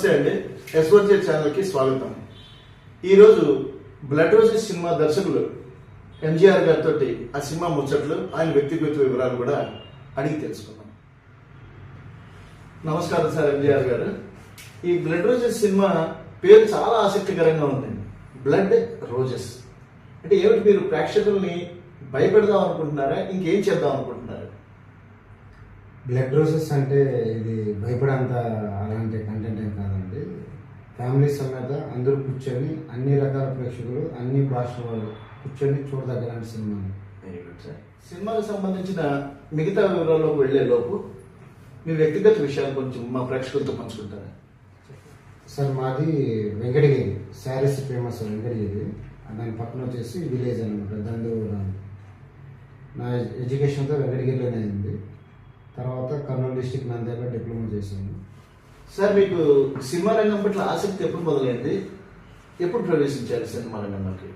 నమస్తే అండి. ఎస్ఓజే ఛానల్కి స్వాగతం. ఈరోజు బ్లడ్ రోజెస్ సినిమా దర్శకులు ఎంజీఆర్ గారితో ఆ సినిమా ముచ్చట్లు, ఆయన వ్యక్తిగత వివరాలు కూడా అడిగి తెలుసుకున్నాం. నమస్కారం సార్ ఎంజీఆర్ గారు. ఈ బ్లడ్ రోజెస్ సినిమా పేరు చాలా ఆసక్తికరంగా ఉందండి. బ్లడ్ రోజెస్ అంటే ఏమిటి? మీరు ప్రేక్షకుల్ని భయపెడదాం అనుకుంటున్నారా, ఇంకేం చేద్దాం అనుకుంటున్నారా? బ్లడ్ రోజెస్ అంటే ఇది భయపడేంత అలాంటి కంటెంట్ ఏం కాదండి. ఫ్యామిలీస్ సమేత అందరూ కూర్చొని అన్ని రకాల ప్రేక్షకులు అన్ని భాషల వాళ్ళు కూర్చొని చూడదగ్గలాంటి సినిమా. Very good sir. సినిమాకు సంబంధించిన మిగతా వివరాల్లోకి వెళ్లే లోపు మీ వ్యక్తిగత విషయాలు కొంచెం మా ప్రేక్షకులతో పంచుకుంటారా? సార్ మాది వెంకటగిరి, శారీస్ ఫేమస్ వెంకటగిరి. దాని పక్కన వచ్చేసి విలేజ్ అనమాట, దందూరు. నా ఎడ్యుకేషన్తో వెంకటగిరిలోనే అయింది. తర్వాత కర్నూలు డిస్టిక్ నంద్యాల డిప్లొమా చేశాను. సార్, మీకు సినిమా రంగం పట్ల ఆసక్తి ఎప్పుడు మొదలైంది? ఎప్పుడు ప్రవేశించారు సినిమా రంగంలోకి?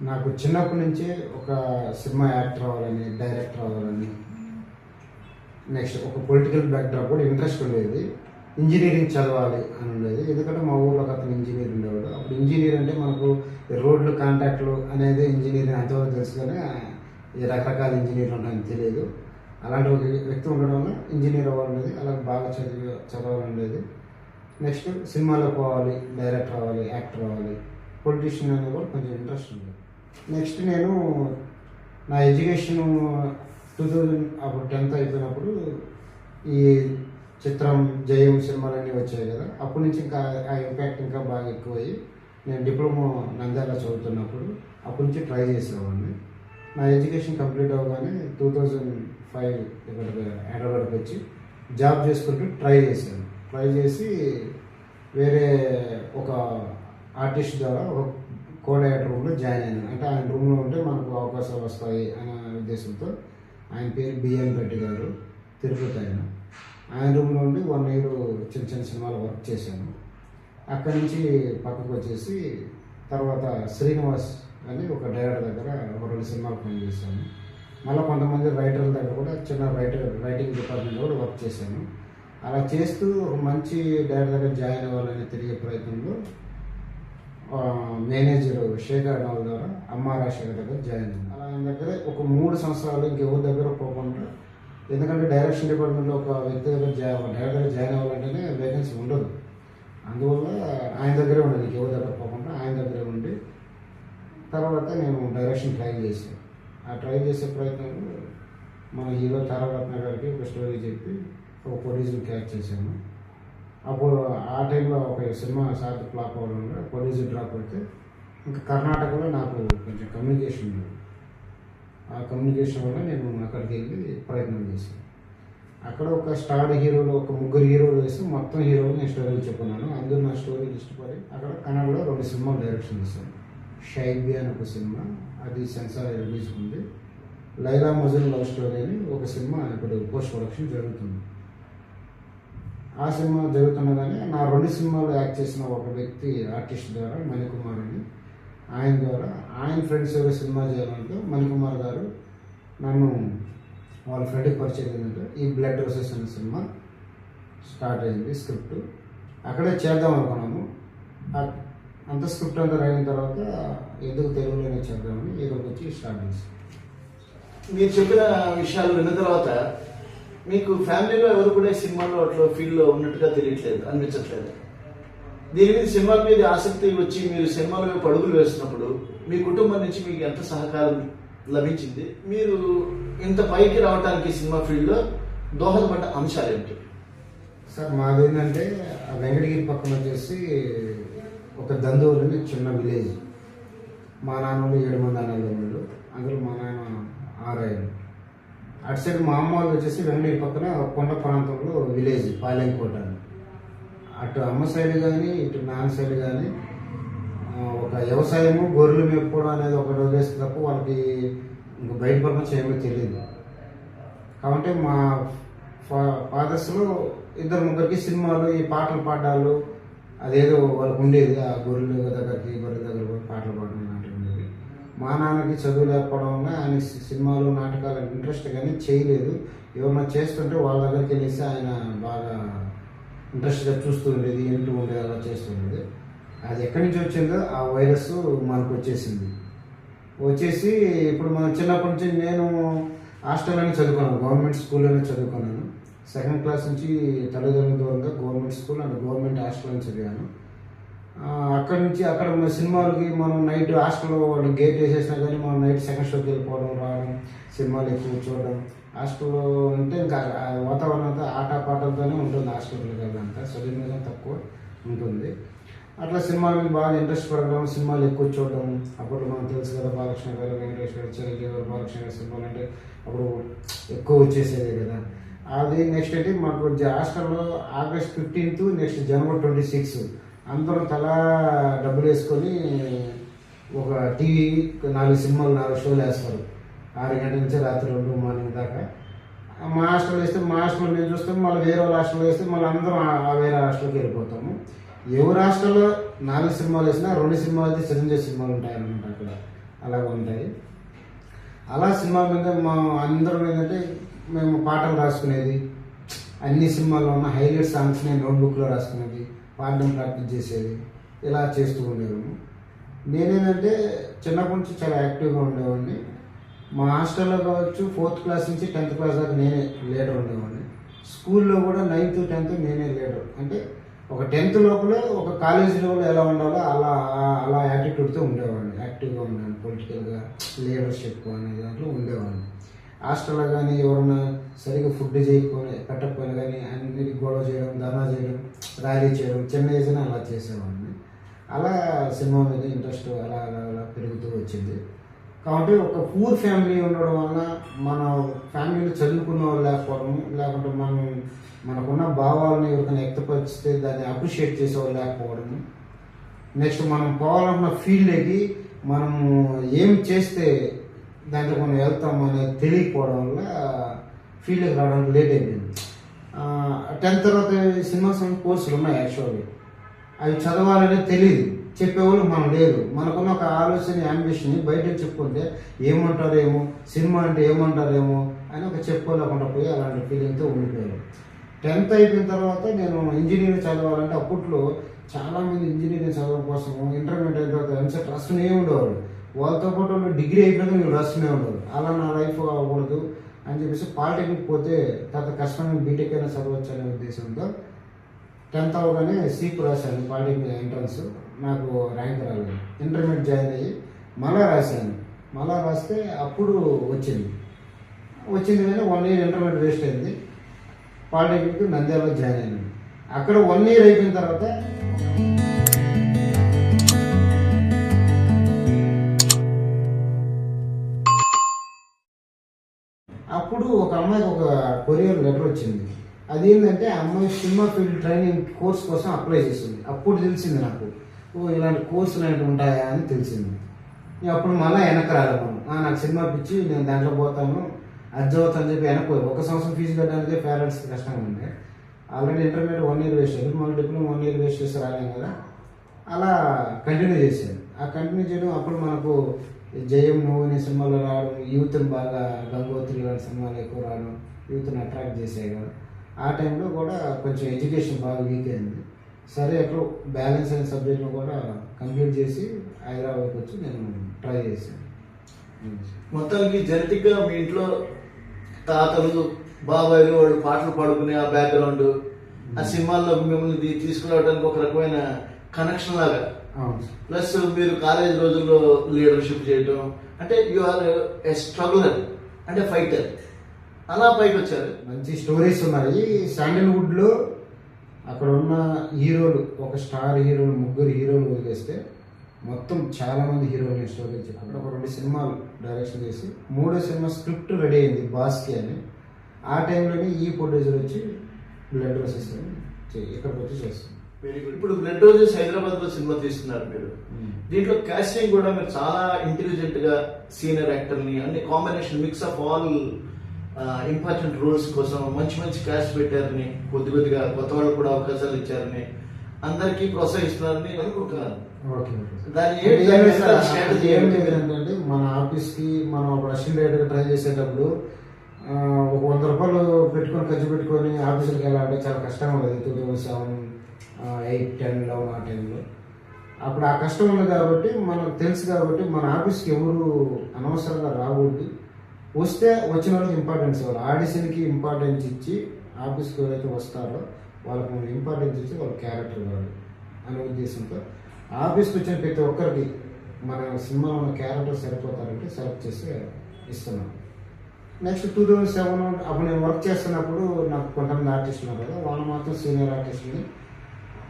నాకు చిన్నప్పటి నుంచే ఒక సినిమా యాక్టర్ అవ్వాలని, డైరెక్టర్ అవ్వాలని, నెక్స్ట్ ఒక పొలిటికల్ బ్యాక్డ్రాప్ కూడా ఇంట్రెస్ట్ ఉండేది. ఇంజనీరింగ్ చదవాలి అని ఉండేది. ఎందుకంటే మా ఊళ్ళో ఒక అతను ఇంజనీర్ ఉండేవాడు. అప్పుడు ఇంజనీర్ అంటే మనకు రోడ్లు కాంట్రాక్ట్లు అనేది ఇంజనీరింగ్ అంతవరకు తెలుసు, కానీ ఈ రకరకాల ఇంజనీర్లు ఉంటాయని తెలియదు. అలాంటి ఒక వ్యక్తి ఉండడం వల్ల ఇంజనీర్ అవ్వాలనేది, అలా బాగా చదవాలనేది. నెక్స్ట్ సినిమాలో పోవాలి, డైరెక్టర్ అవ్వాలి, యాక్టర్ అవ్వాలి, పొలిటీషియన్ అనేది కూడా కొంచెం ఇంట్రెస్ట్ ఉంది. నెక్స్ట్ నేను నా ఎడ్యుకేషన్ 2000 అప్పుడు 10th అయిపోయినప్పుడు ఈ చిత్రం, జయం సినిమాలన్నీ వచ్చాయి కదా. అప్పటి నుంచి ఇంకా ఆ ఇంపాక్ట్ ఇంకా బాగా ఎక్కువయ్యి నేను డిప్లొమా నంద్యాల చదువుతున్నప్పుడు అప్పటి నుంచి ట్రై చేసేవాడిని. నా ఎడ్యుకేషన్ కంప్లీట్ అవ్వగానే 2005 ఇక్కడ హైదరాబాద్కి వచ్చి జాబ్ చేసుకుంటూ ట్రై చేశాను. ట్రై చేసి వేరే ఒక ఆర్టిస్ట్ ద్వారా ఒక కోఆర్డినేటర్ రూమ్లో జాయిన్ అయ్యాను. అంటే ఆయన రూమ్లో ఉంటే మనకు అవకాశాలు వస్తాయి అనే ఉద్దేశంతో. ఆయన పేరు బిఎన్ రెడ్డి గారు, తిరుపతి. ఆయన రూమ్లో ఉండి 1 year చిన్న చిన్న సినిమాలు వర్క్ చేశాను. అక్కడి నుంచి పక్కకు వచ్చేసి తర్వాత శ్రీనివాస్ అని ఒక డైరెక్టర్ దగ్గర ఒక 2 సినిమాలు పని చేశాను. మళ్ళీ కొంతమంది రైటర్ల దగ్గర కూడా చిన్న రైటింగ్ డిపార్ట్మెంట్ కూడా వర్క్ చేశాను. అలా చేస్తూ ఒక మంచి డైరెక్టర్ దగ్గర జాయిన్ అవ్వాలని తిరిగే ప్రయత్నంలో మేనేజర్ శేఖర్ రావు ద్వారా అమ్మ రాజశేఖర్ దగ్గర జాయిన్ అయ్యాను. అలా ఆయన దగ్గర ఒక 3 సంవత్సరాలు ఇంకెవరి దగ్గర పోకుండా, ఎందుకంటే డైరెక్షన్ డిపార్ట్మెంట్లో ఒక వ్యక్తి దగ్గర డైరెక్టర్ జాయిన్ అవ్వాలంటేనే వేకెన్సీ ఉండదు. అందువల్ల ఆయన దగ్గరే ఉండదు, ఇంకెవరి దగ్గర పోకుండా ఆయన దగ్గరే ఉండి తర్వాత నేను డైరెక్షన్ ట్రై చేశాను. ఆ ట్రై చేసే ప్రయత్నంలో మన హీరో తారకరత్న గారికి ఒక స్టోరీ చెప్పి ఒక ప్రొడ్యూసర్ క్యాచ్ చేశాను. అప్పుడు ఆ టైంలో ఒక సినిమా సార్ ఫ్లాప్ అవ్వడం వల్ల ప్రొడ్యూసర్ డ్రాప్ అయితే ఇంకా కర్ణాటకలో నాకు కొంచెం కమ్యూనికేషన్ ఉంది. ఆ కమ్యూనికేషన్ వల్ల నేను అక్కడికి వెళ్ళి ప్రయత్నం చేశాను. అక్కడ ఒక స్టార్ హీరోలు, ఒక 3 హీరోలు వేసి మొత్తం హీరోలు నేను స్టోరీలు చెప్పుకున్నాను. అందరూ నా స్టోరీలు ఇష్టపడి అక్కడ కన్నడలో 2 సినిమాలు డైరెక్షన్ చేశాను. షైబీ అని ఒక సినిమా, అది సెన్సార్ రిలీజ్ ఉంది. లైలా మజన్ లవ్ స్టోరీ అని ఒక సినిమా ఇప్పుడు పోస్ట్ ప్రొడక్షన్ జరుగుతుంది. ఆ సినిమా జరుగుతుండగానే నా 2 సినిమాలు యాక్ట్ చేసిన ఒక వ్యక్తి ఆర్టిస్ట్ ద్వారా, మణికుమార్ అని, ఆయన ద్వారా ఆయన ఫ్రెండ్స్ ఎవరో సినిమా చేయాలంటే మణికుమార్ గారు నన్ను వాళ్ళ ఫ్రెండ్కి పరిచయం ఏంటంటే ఈ బ్లడ్ రోజెస్ అనే సినిమా స్టార్ట్ అయింది. స్క్రిప్ట్ అక్కడే చేద్దాం అనుకున్నాము. అంత స్క్రిప్ట్ అంతా అయిన తర్వాత ఎందుకు తెలుగులోనే చేద్దామని ఇక్కడికి వచ్చి స్టార్ట్ చేసాం. మీరు చెప్పిన విషయాలు విన్న తర్వాత మీకు ఫ్యామిలీలో ఎవరు కూడా సినిమాలో అట్లా ఫీల్డ్లో ఉన్నట్టుగా తెలియట్లేదు, అనిపించట్లేదు. దీని మీద సినిమాల మీద ఆసక్తి వచ్చి మీరు సినిమాల వైపు అడుగులు వేస్తున్నప్పుడు మీ కుటుంబం నుంచి మీకు ఎంత సహకారం లభించింది? మీరు ఇంత పైకి రావడానికి సినిమా ఫీల్డ్లో దోహదపడ్డ అంశాలు ఏంటి? సార్ మాది ఏంటంటే వెంకటగిరి పక్కన వచ్చేసి ఒక దందూరు అని చిన్న విలేజ్. మా నాన్న 7 మంది అన్నదమ్ములు, అందులో మా నాన్న 6 అటు సైడ్ మా అమ్మ వాళ్ళు వచ్చేసి వెంకటగిరి పక్కన కొండ ప్రాంతంలో విలేజ్ పాలెంకోట అని. అటు అమ్మ సైడ్ కానీ ఇటు నాన్న సైడ్ కానీ ఒక వ్యవసాయము, గొర్రెలు మేపుకోవడం అనేది ఒకటి వదిలేస్తే తప్ప వాళ్ళకి ఇంకా బయట ప్రపంచం ఏమో తెలియదు. కాబట్టి మా ఫాదర్స్లో 2-3 సినిమాలు, ఈ పాటలు పాడాలు అదేదో వాళ్ళకు ఉండేది. ఆ గొర్రెల దగ్గర పాటలు పాడడం లాంటివి ఉండేది. మా నాన్నకి చదువు లేకపోవడం వల్ల ఆయన సినిమాలు, నాటకాలు ఇంట్రెస్ట్ కానీ చేయలేదు. ఎవరన్నా చేస్తుంటే వాళ్ళ దగ్గరికి వెళ్ళేసి ఆయన బాగా ఇంట్రెస్ట్గా చూస్తూ ఉండేది, వింటూ ఉండేది, అలా చేస్తూ ఉండేది. అది ఎక్కడి నుంచి వచ్చిందో ఆ వైరస్ మనకు వచ్చేసింది. వచ్చేసి ఇప్పుడు మనం చిన్నప్పటి నుంచి నేను హాస్టల్లోనే చదువుకున్నాను, గవర్నమెంట్ స్కూల్లోనే చదువుకున్నాను. సెకండ్ క్లాస్ నుంచి తల్లిదండ్రుల దూరంగా గవర్నమెంట్ స్కూల్ అండ్ గవర్నమెంట్ హాస్టల్లో చదివాను. అక్కడ నుంచి అక్కడ మన సినిమాలకి మనం నైట్ హాస్టల్లో వాళ్ళు గేట్ వేసేసినా కానీ మనం నైట్ సెకండ్ షోకి వెళ్ళిపోవడం, రావడం, సినిమాలు ఎక్కువ చూడడం. హాస్టల్లో అంటే ఇంకా వాతావరణం అంతా ఆట పాటలతోనే ఉంటుంది. హాస్టల్లో అంతా చదువు మీద తక్కువ ఉంటుంది. అట్లా సినిమాల మీద బాగా ఇంట్రెస్ట్ పడడం, సినిమాలు ఎక్కువ చూడడం. అప్పట్లో మనకు తెలుసు కదా, బాలకృష్ణ గారు, వెంకటేష్ గారు, చిరంజీవి గారు, బాలకృష్ణ గారు సినిమాలు అంటే అప్పుడు ఎక్కువ వచ్చేసేది కదా. అది నెక్స్ట్ అంటే మాకు హాస్టల్లో August 15th, నెక్స్ట్ January 26 అందరూ తలా డబ్బులు వేసుకొని ఒక టీవీ 4 సినిమాలు 4 షోలు వేస్తారు. 6 గంటల నుంచి రాత్రి 2 మార్నింగ్ దాకా. మా హాస్టల్ వేస్తే మా హాస్టల్లో నేను చూస్తాం, మళ్ళీ వేరే వాళ్ళ హాస్టల్లో వేస్తే మళ్ళీ అందరం ఆ వేరే హాస్టల్కి వెళ్ళిపోతాము. ఎవరి హాస్టల్లో 4 సినిమాలు వేసినా 2 సినిమాలు అయితే చిరంజీవి సినిమాలు ఉంటాయన్నమాట. అక్కడ అలాగ ఉంటాయి. అలా సినిమా మీద మా అందరం ఏంటంటే మేము పాటలు రాసుకునేది, అన్ని సినిమాల్లో ఉన్న హైలైట్ సాంగ్స్ని నోట్బుక్లో రాసుకునేది, పాడడం ప్రాక్టీస్ చేసేది, ఇలా చేస్తూ ఉండేవాము. నేనేంటంటే చిన్నప్పటి నుంచి చాలా యాక్టివ్గా ఉండేవాడిని. మా హాస్టల్లో కావచ్చు 4th క్లాస్ నుంచి 10th క్లాస్ దాకా నేనే లీడర్ ఉండేవాడిని. స్కూల్లో కూడా 9th 10th నేనే లీడర్. అంటే ఒక 10th లోపల ఒక కాలేజ్ లెవెల్ ఎలా ఉండాలో అలా యాటిట్యూడ్తో ఉండేవాడిని. యాక్టివ్గా ఉన్నాను, పొలిటికల్గా లీడర్షిప్ అనే దాంట్లో ఉండేవాడిని. హాస్టల్లో కానీ ఎవరైనా సరిగ్గా ఫుడ్ పెట్టకపోయినా కానీ అన్నిటికీ గొడవ చేయడం, ధర్నా చేయడం, ర్యాలీ చేయడం, చిన్న ఏజ్ని అలా చేసేవాడిని. అలా సినిమా మీద ఇంట్రెస్ట్ అలా అలా అలా పెరుగుతూ వచ్చింది. కాబట్టి ఒక పూర్ ఫ్యామిలీ ఉండడం వలన మన ఫ్యామిలీలో చదువుకున్న వాళ్ళు లేకపోవడం, లేకుంటే మనకున్న భావాలను ఎవరికైనా వ్యక్తపరిస్తే దాన్ని అప్రిషియేట్ చేసేవాళ్ళు లేకపోవడము, నెక్స్ట్ మనం పోవాలన్న ఫీల్డ్కి మనము ఏం చేస్తే దాంట్లో మనం వెళ్తాం అనేది తెలియకపోవడం వల్ల ఫీల్డ్కి రావడానికి లేట్ అయిపోయింది. 10th తర్వాత సినిమా కోర్సులు ఉన్నాయి యాక్చువల్గా, అవి చదవాలనేది తెలియదు, చెప్పేవాళ్ళు మనం లేదు. మనకున్న ఒక ఆలోచన, అంబిషన్ని బయటకు చెప్పుకుంటే ఏమంటారేమో, సినిమా అంటే ఏమంటారేమో అని ఒక చెప్పుకోలేకుండా పోయి అలాంటి ఫీలింగ్తో ఉండిపోయారు. 10th అయిపోయిన తర్వాత నేను ఇంజనీరింగ్ చదవాలంటే అప్పట్లో చాలామంది ఇంజనీరింగ్ చదవడం కోసం ఇంటర్మీడియట్ అయిన తర్వాత ఎంసెట్ రాస్తూనే ఉండేవారు. వాళ్ళతో పాటు వాళ్ళు డిగ్రీ అయిపోయినా వీళ్ళు రాస్తూనే ఉండేవారు. అలా నా లైఫ్ అవ్వకూడదు అని చెప్పేసి పాలిటెక్నిక్ పోతే తర్వాత కష్టమైన బీటెక్ అయినా చదవచ్చు అనే ఉద్దేశంతో 10th అవగానే సీప్ రాశాను, పాలిటెక్నిక్ ఎంట్రన్స్. నాకు ర్యాంక్ రాలేదు. ఇంటర్మీడియట్ జాయిన్ అయ్యి మళ్ళా రాశాను. మళ్ళా రాస్తే అప్పుడు వచ్చింది కానీ 1 year ఇంటర్మీడియట్ వేస్ట్ అయింది. పాలిటెక్నిక్ నంద్యాలలో జాయిన్ అయ్యాను. అక్కడ 1 year అయిపోయిన తర్వాత అప్పుడు ఒక అమ్మాయికి ఒక కొరియర్ లెటర్ వచ్చింది. అదేంటంటే ఆ అమ్మాయి సినిమా ఫీల్డ్ ట్రైనింగ్ కోర్స్ కోసం అప్లై చేసింది. అప్పుడు తెలిసింది నాకు, ఇలాంటి కోర్సులు అనేవి ఉంటాయా అని తెలిసింది. అప్పుడు మళ్ళీ వెనక్కి రాలేము. నాకు సినిమా పిచ్చి, నేను దాంట్లో పోతాను, అది చదువుతాను చెప్పి వెనక్కి 1 సంవత్సరం ఫీజు కట్టడానికి పేరెంట్స్కి కష్టంగా ఉంది. ఆల్రెడీ ఇంటర్మీడియట్ 1 year వేస్ట్ అయ్యింది, మళ్ళీ డిప్లొమా 1 year వేస్ట్ చేసి రాలేం కదా. అలా కంటిన్యూ చేశాను. ఆ కంటిన్యూ చేయడం అప్పుడు మనకు జయం నువ్వు అనే సినిమాలో రావడం, యూత్ని బాగా గంగోత్రి లాంటి సినిమాలు ఎక్కువ రావడం, యూత్ని అట్రాక్ట్ చేసాయి కదా. ఆ టైంలో కూడా కొంచెం ఎడ్యుకేషన్ బాగా వీక్ అయింది. సరే ఎక్కడో బ్యాలెన్స్ అయిన సబ్జెక్ట్ను కూడా కంప్లీట్ చేసి హైదరాబాద్కి వచ్చి నేను ట్రై చేశాను. మొత్తానికి జెనెటిక్గా మీ ఇంట్లో తాతలు, బాబాయిలు వాళ్ళు పాటలు పాడుకునే ఆ బ్యాక్గ్రౌండ్, ఆ సినిమాల్లో మిమ్మల్ని తీసుకురావడానికి ఒక రకమైన కనెక్షన్ లాగా, ప్లస్ మీరు కాలేజ్ రోజుల్లో లీడర్షిప్ చేయడం, అంటే యు ఆర్ ఎ స్ట్రగులర్ అంటే ఫైటర్, అలా పైకి వచ్చారు. మంచి స్టోరీస్ ఉన్నాయి. శాండల్వుడ్లో అక్కడ ఉన్న హీరోలు, ఒక స్టార్ హీరోలు, 3 హీరోలు వదిలేస్తే మొత్తం చాలామంది హీరోలు స్టోరీ చెప్పారు. ఒక 2 సినిమాలు డైరెక్షన్ చేసి 3వ సినిమా స్క్రిప్ట్ రెడీ అయింది, బాస్కి అని. ఆ టైంలోనే ఈ ప్రొడ్యూసర్ వచ్చి బ్లడ్ రోజెస్ ఇక్కడికి వచ్చి చేస్తుంది. ఇప్పుడు బ్లడ్ రోజెస్ హైదరాబాద్లో సినిమా తీస్తున్నారు మీరు. దీంట్లో కాస్టింగ్ కూడా మీరు చాలా ఇంటెలిజెంట్ గా సీనియర్ యాక్టర్ని అన్ని combination mix of all important roles కోసం మంచి క్యాస్ట్ పెట్టారని, కొద్దిగా కొత్త వాళ్ళు కూడా అవకాశాలు ఇచ్చారని, అందరికీ ప్రోత్సహిస్తున్నారని అనుకుంటున్నాను. ఏంటంటే మన ఆఫీస్కి మనం అప్పుడు అసిస్టెంట్ డైరెక్టర్ ట్రై చేసేటప్పుడు ఒక 100 రూపాయలు పెట్టుకొని ఖర్చు పెట్టుకొని ఆఫీసులకు వెళ్ళాలంటే చాలా కష్టంగా ఉండేది 2007, 8, 10, 11 ఆ టైంలో. అప్పుడు ఆ కష్టం ఉంది కాబట్టి మనకు తెలుసు కాబట్టి మన ఆఫీస్కి ఎవరు అనవసరంగా రాకూడదు. వస్తే వచ్చిన వాళ్ళకి ఇంపార్టెన్స్ ఇవ్వాలి. ఆడిషన్కి ఇంపార్టెన్స్ ఇచ్చి ఆఫీస్కి ఎవరైతే వస్తారో వాళ్ళకి మనం ఇంపార్టెన్స్ ఇచ్చి వాళ్ళ క్యారెక్టర్ ఇవ్వాలి అనే ఉద్దేశంతో ఆఫీస్కి వచ్చిన ప్రతి ఒక్కరికి మన సినిమాలో ఉన్న క్యారెక్టర్ సరిపోతారంటే సెలెక్ట్ చేసి ఇస్తున్నాం. నెక్స్ట్ 2007 అప్పుడు నేను వర్క్ చేస్తున్నప్పుడు నాకు కొంతమంది ఆర్టిస్టులు ఉన్నారు కదా, వాళ్ళు మాత్రం సీనియర్ ఆర్టిస్ట్ని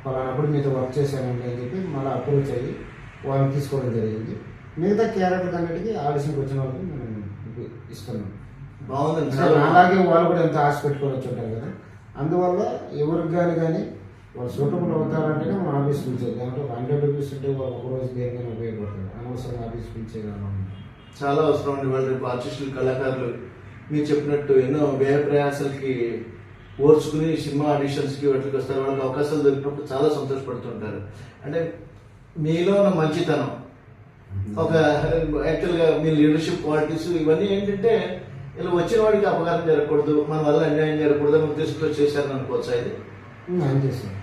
పలానప్పుడు మీతో వర్క్ చేశానండి అని చెప్పి మళ్ళీ అప్రోచ్ అయ్యి వాళ్ళని తీసుకోవడం జరిగింది. మిగతా క్యారెక్టర్ అన్నిటికీ ఆడిషన్కి వచ్చిన వాళ్ళకి మనం ఇస్తున్నాం. బాగుందండి. అంటే చాలా అలాగే వాళ్ళు కూడా ఎంతో ఆశ పెట్టుకొని వచ్చి ఉంటారు కదా, అందువల్ల ఎవరికి కానీ వాళ్ళు సూటబుల్ అవుతారంటేనే మన ఆఫీస్ పిలిచేది. దాంట్లో 100 రూపీస్ ఉంటే వాళ్ళు ఒకరోజు దేనికైనా ఉపయోగపడుతుంది. అనవసరంగా ఆఫీస్ పిలిచేదాన్ని చాలా అవసరం అండి. వాళ్ళు రేపు ఆర్టిస్టులు, కళాకారులు మీరు చెప్పినట్టు ఎన్నో వ్యయ ప్రయాసాలకి ఓర్చుకుని సినిమా ఆడిషన్స్కి వాటికి వస్తారు. వాళ్ళకి అవకాశాలు దొరికినప్పుడు చాలా సంతోషపడుతుంటారు. అంటే మీలో ఉన్న మంచితనం, ఒక యాక్చువల్గా మీ లీడర్షిప్ క్వాలిటీస్ ఇవన్నీ ఏంటంటే ఇలా వచ్చిన వాడికి అపకారం జరగకూడదు, మన వల్ల అన్యాయం జరగకూడదు అని ఉద్దేశంతో చేశారని అనుకోవచ్చు. అయితే ఏం చేస్తాను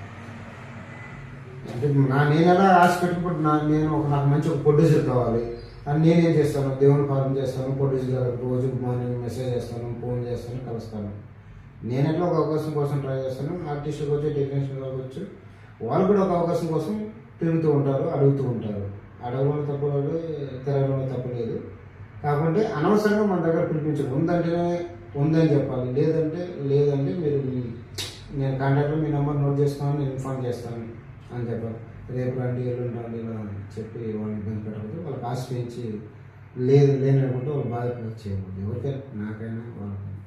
అంటే నేను ఎలా ఆశ పెట్టుకుంటే నాకు మంచి ఒక ప్రొడ్యూసర్ కావాలి అని నేనేం చేస్తాను, దేవుని పాలన చేస్తాను, ప్రొడ్యూసర్ గారికి రోజు మార్నింగ్ మెసేజ్ చేస్తాను, ఫోన్ చేస్తాను, కలుస్తాను. నేను ఎట్లా ఒక అవకాశం కోసం ట్రై చేస్తాను. ఆర్టిస్టులు కావచ్చు, టెక్నీషియన్ కావచ్చు, వాళ్ళు కూడా ఒక అవకాశం కోసం తిరుగుతూ ఉంటారు, అడుగుతూ ఉంటారు. అడగడంలో తప్పు లేదు, తిరగడంలో తప్పు లేదు. కాకుంటే అనవసరంగా మన దగ్గర పిలిపించడం. ఉందంటేనే ఉందని చెప్పాలి, లేదంటే మీరు నేను కాంటాక్ట్లో మీ నెంబర్ నోట్ చేసుకుని నేను ఇన్ఫార్మ్ చేస్తాను అని చెప్పాలి. రేపు రండి, ఎల్లుండి రండి ఇలా చెప్పి వాళ్ళని ఇబ్బంది పెట్టకూడదు. వాళ్ళకి ఆశ పెంచి లేని అనుకుంటే వాళ్ళు బాధ చేయకూడదు. ఎవరికైనా, నాకైనా వాళ్ళకైనా.